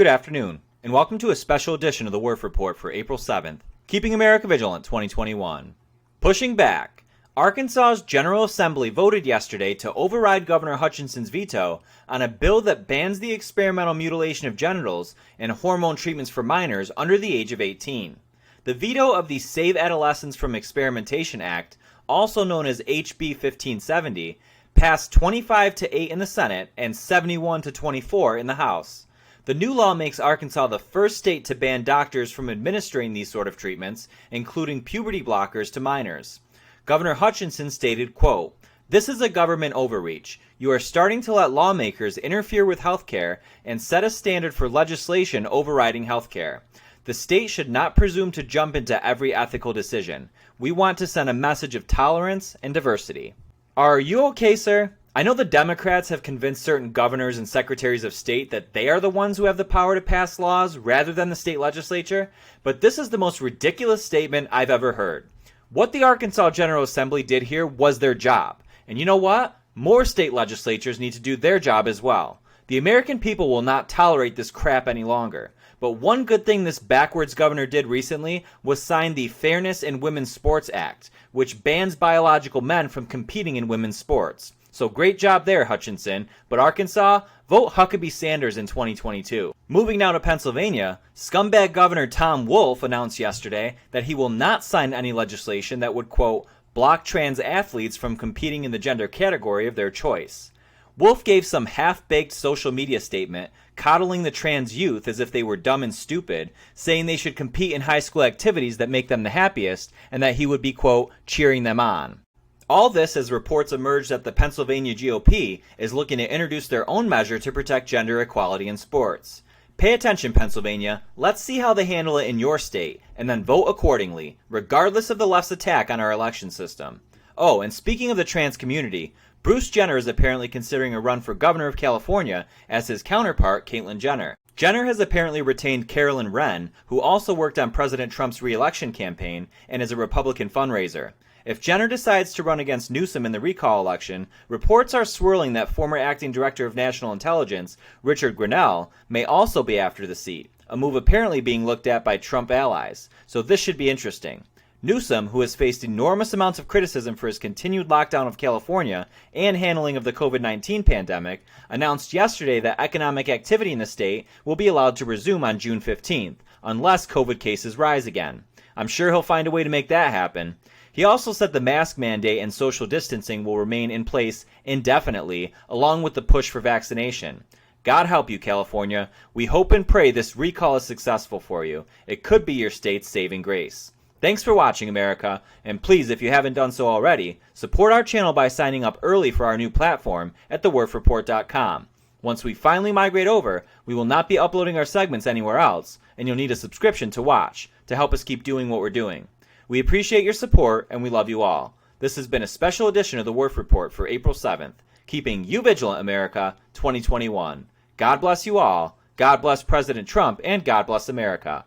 Good afternoon, and welcome to a special edition of the Wurf Report for April 7th, Keeping America Vigilant 2021. Pushing back. Arkansas's General Assembly voted yesterday to override Governor Hutchinson's veto on a bill that bans the experimental mutilation of genitals and hormone treatments for minors under the age of 18. The veto of the Save Adolescents from Experimentation Act, also known as HB 1570, passed 25-8 in the Senate and 71-24 in the House. The new law makes Arkansas the first state to ban doctors from administering these sort of treatments, including puberty blockers to minors. Governor Hutchinson stated, quote, "This is a government overreach. You are starting to let lawmakers interfere with healthcare and set a standard for legislation overriding healthcare. The state should not presume to jump into every ethical decision. We want to send a message of tolerance and diversity." Are you okay, sir? I know the Democrats have convinced certain governors and secretaries of state that they are the ones who have the power to pass laws rather than the state legislature, but this is the most ridiculous statement I've ever heard. What the Arkansas General Assembly did here was their job. And you know what? More state legislatures need to do their job as well. The American people will not tolerate this crap any longer. But one good thing this backwards governor did recently was sign the Fairness in Women's Sports Act, which bans biological men from competing in women's sports. So great job there, Hutchinson. But Arkansas, vote Huckabee Sanders in 2022. Moving now to Pennsylvania, scumbag Governor Tom Wolf announced yesterday that he will not sign any legislation that would, quote, block trans athletes from competing in the gender category of their choice. Wolf gave some half-baked social media statement coddling the trans youth as if they were dumb and stupid, saying they should compete in high school activities that make them the happiest, and that he would be, quote, cheering them on. All this as reports emerged that the Pennsylvania GOP is looking to introduce their own measure to protect gender equality in sports. Pay attention, Pennsylvania. Let's see how they handle it in your state, and then vote accordingly, regardless of the left's attack on our election system. Oh, and speaking of the trans community, Bruce Jenner is apparently considering a run for governor of California as his counterpart, Caitlyn Jenner. Jenner has apparently retained Carolyn Wren, who also worked on President Trump's re-election campaign and is a Republican fundraiser. If Jenner decides to run against Newsom in the recall election, reports are swirling that former acting director of national intelligence, Richard Grenell, may also be after the seat, a move apparently being looked at by Trump allies, so this should be interesting. Newsom, who has faced enormous amounts of criticism for his continued lockdown of California and handling of the COVID-19 pandemic, announced yesterday that economic activity in the state will be allowed to resume on June 15th, unless COVID cases rise again. I'm sure he'll find a way to make that happen. He also said the mask mandate and social distancing will remain in place indefinitely, along with the push for vaccination. God help you, California. We hope and pray this recall is successful for you. It could be your state's saving grace. Thanks for watching, America, and please, if you haven't done so already, support our channel by signing up early for our new platform at thewurfreport.com. Once we finally migrate over, we will not be uploading our segments anywhere else, and you'll need a subscription to watch to help us keep doing what we're doing. We appreciate your support, and we love you all. This has been a special edition of the Wurf Report for April 7th, Keeping You Vigilant, America 2021. God bless you all, God bless President Trump, and God bless America.